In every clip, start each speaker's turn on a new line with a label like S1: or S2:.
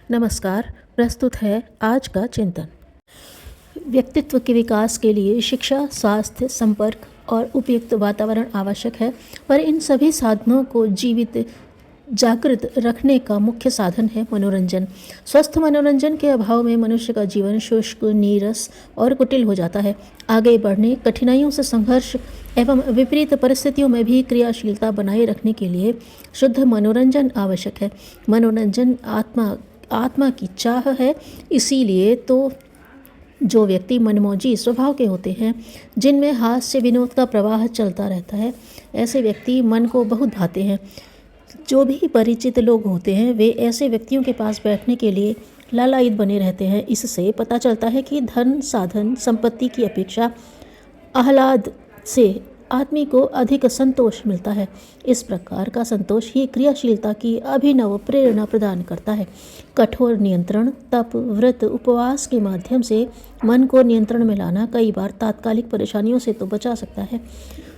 S1: नमस्कार। प्रस्तुत है आज का चिंतन। व्यक्तित्व के विकास के लिए शिक्षा, स्वास्थ्य, संपर्क और उपयुक्त वातावरण आवश्यक है, पर इन सभी साधनों को जीवित जागृत रखने का मुख्य साधन है मनोरंजन। स्वस्थ मनोरंजन के अभाव में मनुष्य का जीवन शुष्क, नीरस और कुटिल हो जाता है। आगे बढ़ने, कठिनाइयों से संघर्ष एवं विपरीत परिस्थितियों में भी क्रियाशीलता बनाए रखने के लिए शुद्ध मनोरंजन आवश्यक है। मनोरंजन आत्मा की चाह है। इसीलिए तो जो व्यक्ति मनमौजी स्वभाव के होते हैं, जिनमें हास्य विनोद का प्रवाह चलता रहता है, ऐसे व्यक्ति मन को बहुत भाते हैं। जो भी परिचित लोग होते हैं, वे ऐसे व्यक्तियों के पास बैठने के लिए लालायित बने रहते हैं। इससे पता चलता है कि धन, साधन, संपत्ति की अपेक्षा आह्लाद से आदमी को अधिक संतोष मिलता है। इस प्रकार का संतोष ही क्रियाशीलता की अभिनव प्रेरणा प्रदान करता है। कठोर नियंत्रण, तप, व्रत, उपवास के माध्यम से मन को नियंत्रण में लाना कई बार तात्कालिक परेशानियों से तो बचा सकता है,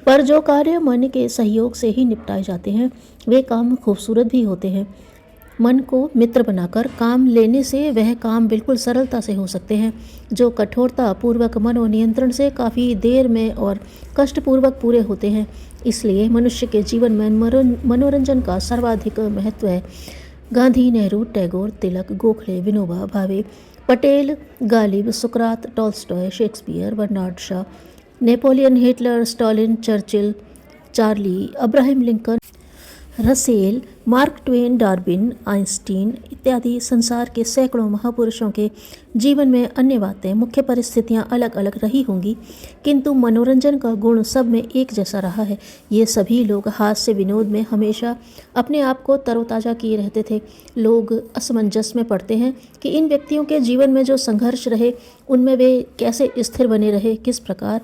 S1: पर जो कार्य मन के सहयोग से ही निपटाए जाते हैं, वे काम खूबसूरत भी होते हैं। मन को मित्र बनाकर काम लेने से वह काम बिल्कुल सरलता से हो सकते हैं, जो कठोरता पूर्वक मनोनियंत्रण से काफ़ी देर में और कष्टपूर्वक पूरे होते हैं। इसलिए मनुष्य के जीवन में मनोरंजन का सर्वाधिक महत्व है। गांधी, नेहरू, टैगोर, तिलक, गोखले, विनोबा भावे, पटेल, गालिब, सुकरात, Tolstoy, Shakespeare, Bernard Shaw, Napoleon, Hitler, Stalin, Churchill, Charlie, Abraham Lincoln, Russell, Mark Twain, Darwin, Einstein इत्यादि संसार के सैकड़ों महापुरुषों के जीवन में अन्य बातें, मुख्य परिस्थितियां अलग अलग रही होंगी, किंतु मनोरंजन का गुण सब में एक जैसा रहा है। ये सभी लोग हास्य विनोद में हमेशा अपने आप को तरोताज़ा किए रहते थे। लोग असमंजस में पड़ते हैं कि इन व्यक्तियों के जीवन में जो संघर्ष रहे, उनमें वे कैसे स्थिर बने रहे, किस प्रकार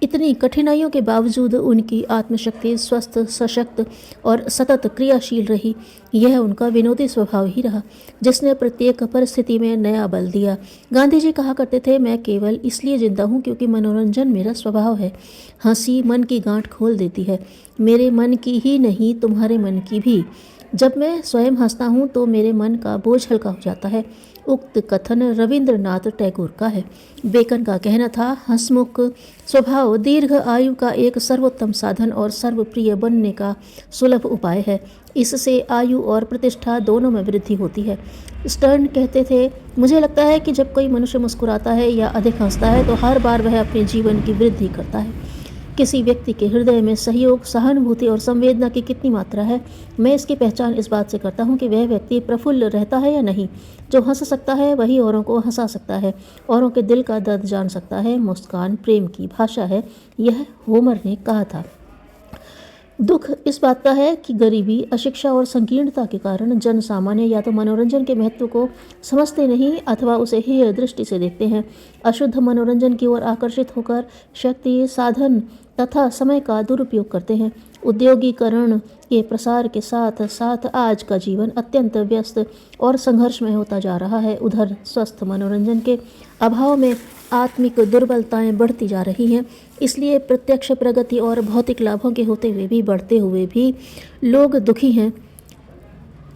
S1: इतनी कठिनाइयों के बावजूद उनकी आत्मशक्ति स्वस्थ, सशक्त और सतत क्रियाशील रही। यह उनका विनोदी स्वभाव ही रहा, जिसने प्रत्येक परिस्थिति में नया बल दिया। गांधी जी कहा करते थे, मैं केवल इसलिए जिंदा हूँ क्योंकि मनोरंजन मेरा स्वभाव है। हंसी मन की गांठ खोल देती है, मेरे मन की ही नहीं, तुम्हारे मन की भी। जब मैं स्वयं हंसता हूँ तो मेरे मन का बोझ हल्का हो जाता है। उक्त कथन रविंद्रनाथ टैगोर का है। बेकन का कहना था, हंसमुख स्वभाव दीर्घ आयु का एक सर्वोत्तम साधन और सर्वप्रिय बनने का सुलभ उपाय है। इससे आयु और प्रतिष्ठा दोनों में वृद्धि होती है। स्टर्न कहते थे, मुझे लगता है कि जब कोई मनुष्य मुस्कुराता है या अधिक हंसता है तो हर बार वह अपने जीवन की वृद्धि करता है। किसी व्यक्ति के हृदय में सहयोग, सहानुभूति और संवेदना की कितनी मात्रा है, मैं इसकी पहचान इस बात से करता हूँ कि वह व्यक्ति प्रफुल्ल रहता है या नहीं। जो हंस सकता है वही औरों को हंसा सकता है, औरों के दिल का दर्द जान सकता है। मुस्कान प्रेम की भाषा है, यह होमर ने कहा था। दुख इस बात का है कि गरीबी, अशिक्षा और संकीर्णता के कारण जन सामान्य या तो मनोरंजन के महत्व को समझते नहीं अथवा उसे हेय दृष्टि से देखते हैं। अशुद्ध मनोरंजन की ओर आकर्षित होकर शक्ति, साधन तथा समय का दुरुपयोग करते हैं। उद्योगीकरण के प्रसार के साथ साथ आज का जीवन अत्यंत व्यस्त और संघर्षमय होता जा रहा है। उधर स्वस्थ मनोरंजन के अभाव में आत्मिक दुर्बलताएं बढ़ती जा रही हैं। इसलिए प्रत्यक्ष प्रगति और भौतिक लाभों के होते हुए भी, बढ़ते हुए भी लोग दुखी हैं।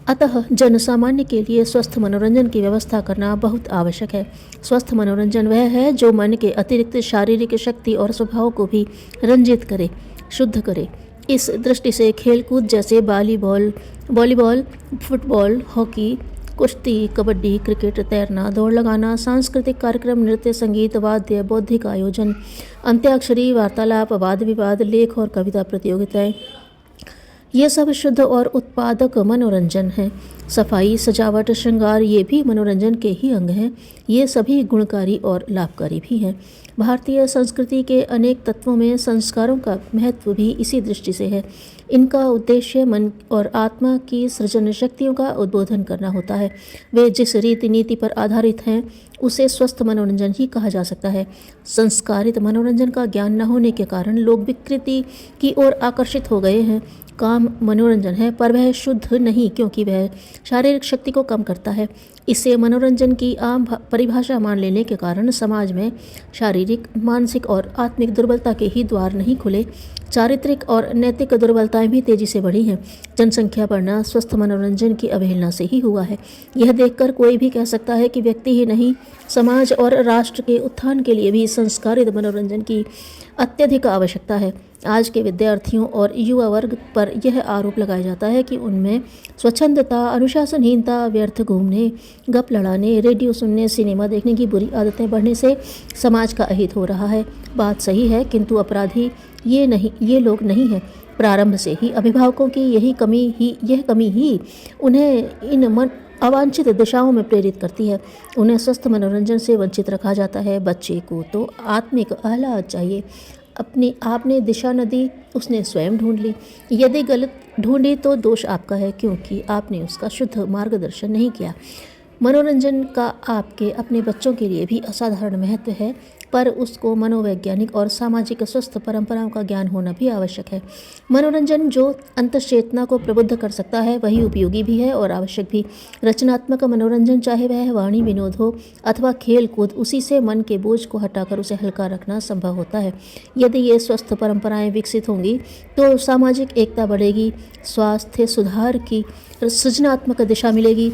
S1: अतः जन सामान्य के लिए स्वस्थ मनोरंजन की व्यवस्था करना बहुत आवश्यक है। स्वस्थ मनोरंजन वह है जो मन के अतिरिक्त शारीरिक शक्ति और स्वभाव को भी रंजित करे, शुद्ध करे। इस दृष्टि से खेलकूद जैसे वॉलीबॉल, फुटबॉल, हॉकी, कुश्ती, कबड्डी, क्रिकेट, तैरना, दौड़ लगाना, सांस्कृतिक कार्यक्रम, नृत्य, संगीत, वाद्य, बौद्धिक आयोजन, अंत्याक्षरी, वार्तालाप, वाद विवाद, लेख और कविता प्रतियोगिताएं, ये सब शुद्ध और उत्पादक मनोरंजन है। सफाई, सजावट, श्रृंगार ये भी मनोरंजन के ही अंग हैं। ये सभी गुणकारी और लाभकारी भी हैं। भारतीय संस्कृति के अनेक तत्वों में संस्कारों का महत्व भी इसी दृष्टि से है। इनका उद्देश्य मन और आत्मा की सृजन शक्तियों का उद्बोधन करना होता है। वे जिस रीति नीति पर आधारित हैं, उसे स्वस्थ मनोरंजन ही कहा जा सकता है। संस्कारित मनोरंजन का ज्ञान न होने के कारण लोग विकृति की ओर आकर्षित हो गए हैं। काम मनोरंजन है, पर वह शुद्ध नहीं, क्योंकि वह शारीरिक शक्ति को कम करता है। इससे मनोरंजन की आम परिभाषा मान लेने के कारण समाज में शारीरिक, मानसिक और आत्मिक दुर्बलता के ही द्वार नहीं खुले, चारित्रिक और नैतिक दुर्बलताएं भी तेजी से बढ़ी हैं। जनसंख्या बढ़ना स्वस्थ मनोरंजन की अवहेलना से ही हुआ है। यह देखकर कोई भी कह सकता है कि व्यक्ति ही नहीं, समाज और राष्ट्र के उत्थान के लिए भी संस्कारित मनोरंजन की अत्यधिक आवश्यकता है। आज के विद्यार्थियों और युवा वर्ग पर यह आरोप लगाया जाता है कि उनमें स्वच्छंदता, अनुशासनहीनता, व्यर्थ घूमने, गप लड़ाने, रेडियो सुनने, सिनेमा देखने की बुरी आदतें बढ़ने से समाज का अहित हो रहा है। बात सही है, किंतु अपराधी ये लोग नहीं हैं। प्रारंभ से ही अभिभावकों की यह कमी ही उन्हें इन अवांछित दिशाओं में प्रेरित करती है। उन्हें स्वस्थ मनोरंजन से वंचित रखा जाता है। बच्चे को तो आत्मिक आह्लाद चाहिए। आपने दिशा न दी, उसने स्वयं ढूंढ ली। यदि गलत ढूंढी तो दोष आपका है, क्योंकि आपने उसका शुद्ध मार्गदर्शन नहीं किया। मनोरंजन का आपके अपने बच्चों के लिए भी असाधारण महत्व है, पर उसको मनोवैज्ञानिक और सामाजिक स्वस्थ परंपराओं का ज्ञान होना भी आवश्यक है। मनोरंजन जो अंतःचेतना को प्रबुद्ध कर सकता है वही उपयोगी भी है और आवश्यक भी। रचनात्मक मनोरंजन, चाहे वह वाणी विनोद हो अथवा खेल कूद, उसी से मन के बोझ को हटाकर उसे हल्का रखना संभव होता है। यदि ये स्वस्थ परंपराएं विकसित होंगी तो सामाजिक एकता बढ़ेगी, स्वास्थ्य सुधार की सृजनात्मक दिशा मिलेगी,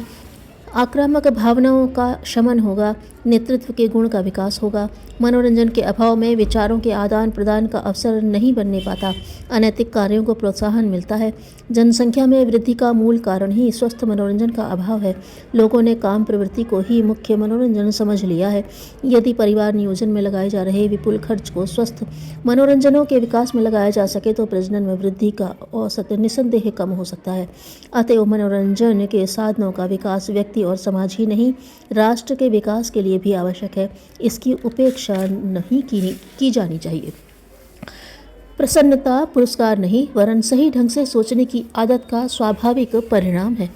S1: आक्रामक भावनाओं का शमन होगा, नेतृत्व के गुण का विकास होगा। मनोरंजन के अभाव में विचारों के आदान प्रदान का अवसर नहीं बनने पाता, अनैतिक कार्यों को प्रोत्साहन मिलता है। जनसंख्या में वृद्धि का मूल कारण ही स्वस्थ मनोरंजन का अभाव है। लोगों ने काम प्रवृत्ति को ही मुख्य मनोरंजन समझ लिया है। यदि परिवार नियोजन में लगाए जा रहे विपुल खर्च को स्वस्थ मनोरंजनों के विकास में लगाया जा सके तो प्रजनन में वृद्धि का औसत निस्संदेह कम हो सकता है। अतएव मनोरंजन के साधनों का विकास व्यक्ति और समाज ही नहीं, राष्ट्र के विकास के लिए भी आवश्यक है। इसकी उपेक्षा नहीं की जानी चाहिए। प्रसन्नता पुरस्कार नहीं, वरन सही ढंग से सोचने की आदत का स्वाभाविक परिणाम है।